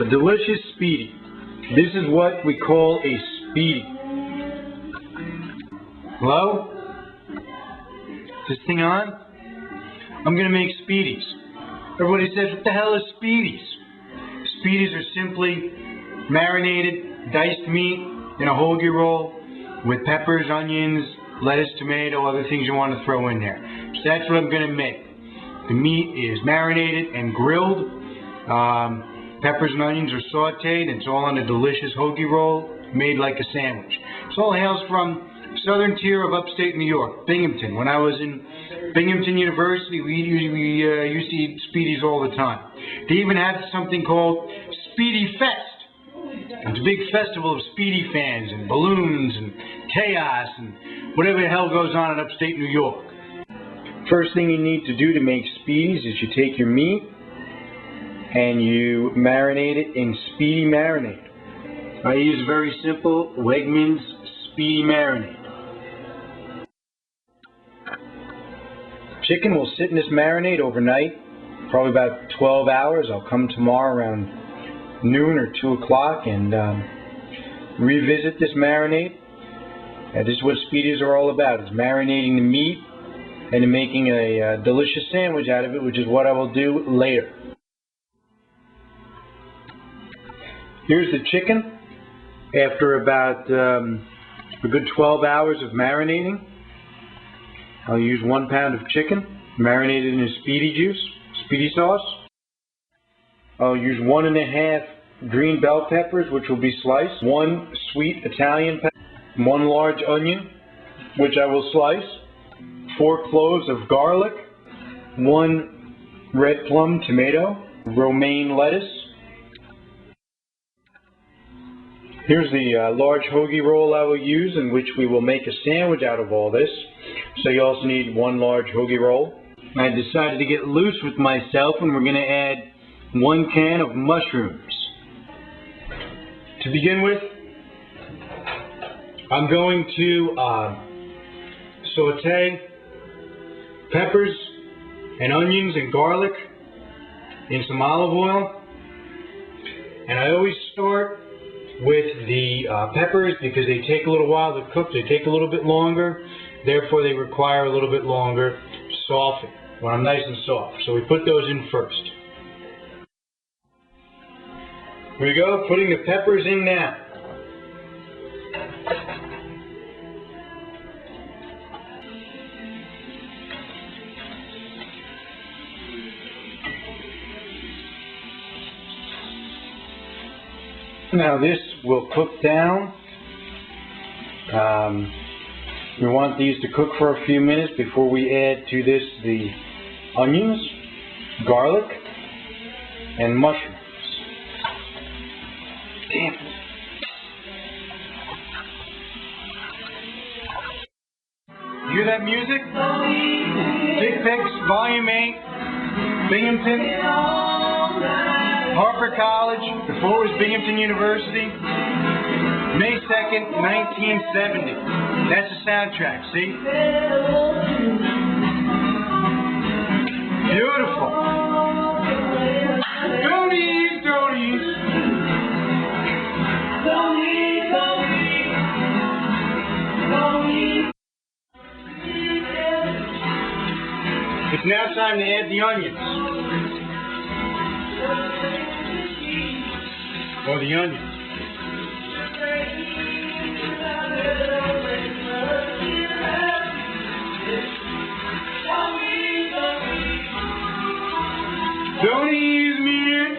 delicious Spiedie. This is what we call a Spiedie. Hello? Is this thing on? I'm going to make Spiedies. Everybody says, what the hell is Spiedies? Spiedies are simply marinated, diced meat in a hoagie roll with peppers, onions, lettuce, tomato, other things you want to throw in there. So that's what I'm going to make. The meat is marinated and grilled. Peppers and onions are sauteed, and it's all on a delicious hoagie roll made like a sandwich. This all hails from southern tier of upstate New York, Binghamton. When I was in Binghamton University, we used to eat Spiedies all the time. They even have something called Spiedie Fest. It's a big festival of Spiedie fans and balloons and chaos and whatever the hell goes on in upstate New York. First thing you need to do to make Spiedies is you take your meat and you marinate it in Spiedie marinade. I use very simple Wegmans Spiedie marinade. Chicken will sit in this marinade overnight, probably about 12 hours. I'll come tomorrow around noon or 2 o'clock and revisit this marinade. This is what Spiedies are all about. It's marinating the meat and then making a delicious sandwich out of it, which is what I will do later. Here's the chicken. After about a good 12 hours of marinating, I'll use 1 pound of chicken marinated in a Spiedie juice, Spiedie sauce. I'll use 1½ green bell peppers, which will be sliced, 1 sweet Italian pepper, 1 large onion, which I will slice, 4 cloves of garlic, 1 red plum tomato, romaine lettuce. Here's the large hoagie roll I will use, in which we will make a sandwich out of all this. So you also need 1 large hoagie roll. I decided to get loose with myself, and we're going to add 1 can of mushrooms. To begin with, I'm going to saute peppers and onions and garlic in some olive oil. And I always start with the peppers because they take a little while to cook. They take a little bit longer. Therefore, they require a little bit longer softening when I'm nice and soft. So we put those in first. Here we go, putting the peppers in now. Now this will cook down. We want these to cook for a few minutes before we add to this the onions, garlic, and mushrooms. Damn. You hear that music? Dick Pics, Volume 8, Binghamton, Harper College, before it was Binghamton University, May 2nd, 1970. That's the soundtrack, see? Beautiful. Don't eat, don't eat. Don't eat, don't eat. Don't eat. It's now time to add the onions. Or the onions. Don't ease me in.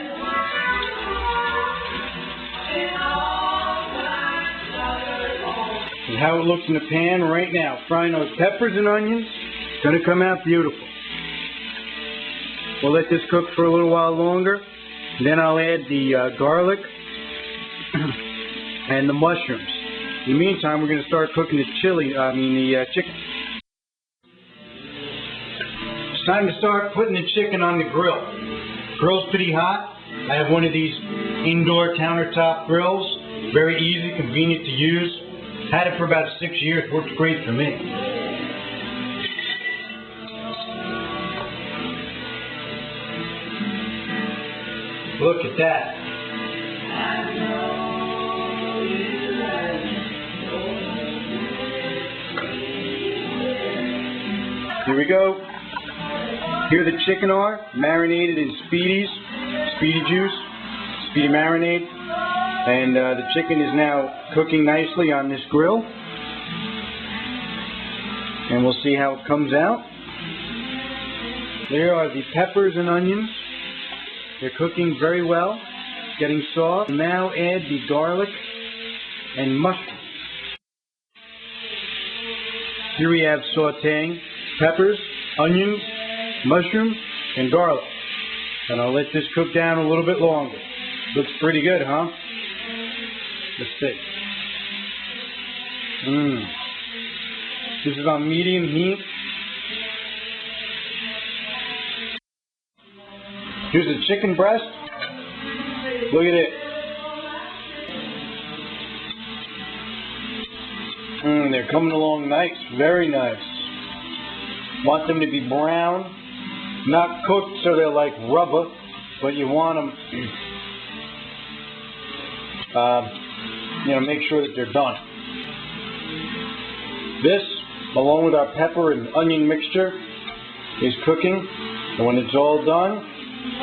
This is how it looks in the pan right now. Frying those peppers and onions. It's going to come out beautiful. We'll let this cook for a little while longer. Then I'll add the garlic and the mushrooms. In the meantime, we're going to start cooking the chicken. It's time to start putting the chicken on the grill. Grill's pretty hot. I have one of these indoor countertop grills. Very easy, convenient to use. Had it for about 6 years. Works great for me. Look at that. we go. Here the chicken are, marinated in Spiedies, Spiedie juice, Spiedie marinade. And the chicken is now cooking nicely on this grill. And we'll see how it comes out. There are the peppers and onions. They're cooking very well, getting soft. Now add the garlic and mustard. Here we have sauteing peppers, onions, mushrooms, and garlic. And I'll let this cook down a little bit longer. Looks pretty good, huh? Let's see. This is on medium heat. Here's the chicken breast. Look at it. They're coming along nice, very nice. Want them to be brown, not cooked so they're like rubber, but you want them, make sure that they're done. This, along with our pepper and onion mixture, is cooking. And when it's all done,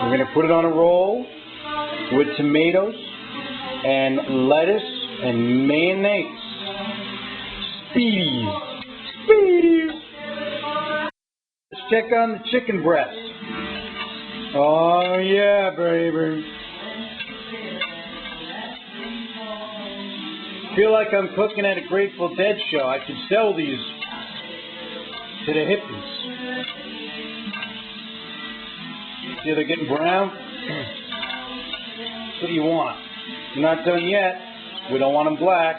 we're going to put it on a roll with tomatoes and lettuce and mayonnaise. Spiedies. Spiedies. Let's check on the chicken breast. Oh yeah, baby. Feel like I'm cooking at a Grateful Dead show. I could sell these to the hippies. See, they're getting brown. That's what you want. We're not done yet. We don't want them black,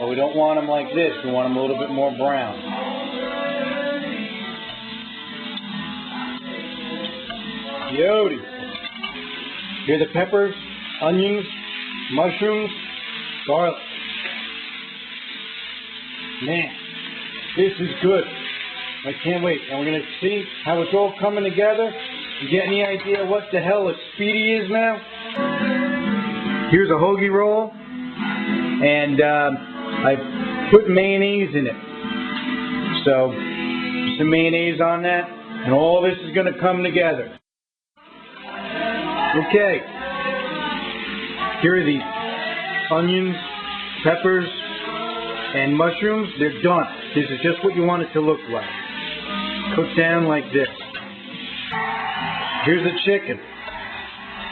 or we don't want them like this. We want them a little bit more brown. Beauty. Here are the peppers, onions, mushrooms, garlic. Man, this is good. I can't wait. And we're going to see how it's all coming together. You get any idea what the hell a Spiedie is now? Here's a hoagie roll. And I put mayonnaise in it. So, some mayonnaise on that. And all this is going to come together. Okay. Here are the onions, peppers, and mushrooms. They're done. This is just what you want it to look like. Cooked down like this. Here's the chicken.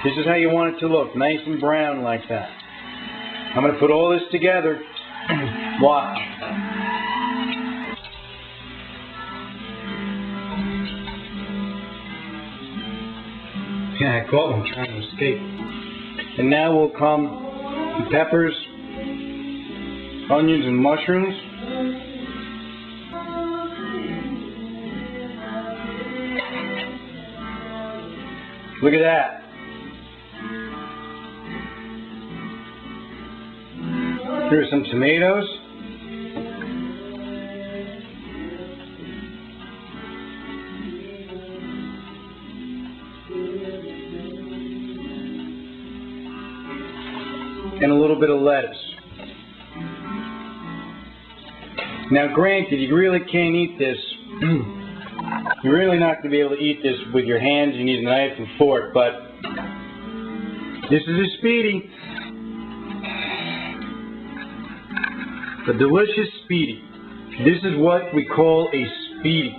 This is how you want it to look. Nice and brown like that. I'm going to put all this together. Watch. Yeah, I caught him trying to escape. And now will come the peppers, onions, and mushrooms. Look at that. Here are some tomatoes. And a little bit of lettuce. Now granted, you really can't eat this. You're really not going to be able to eat this with your hands. You need a knife and fork, but this is a Spiedie. A delicious Spiedie. This is what we call a Spiedie.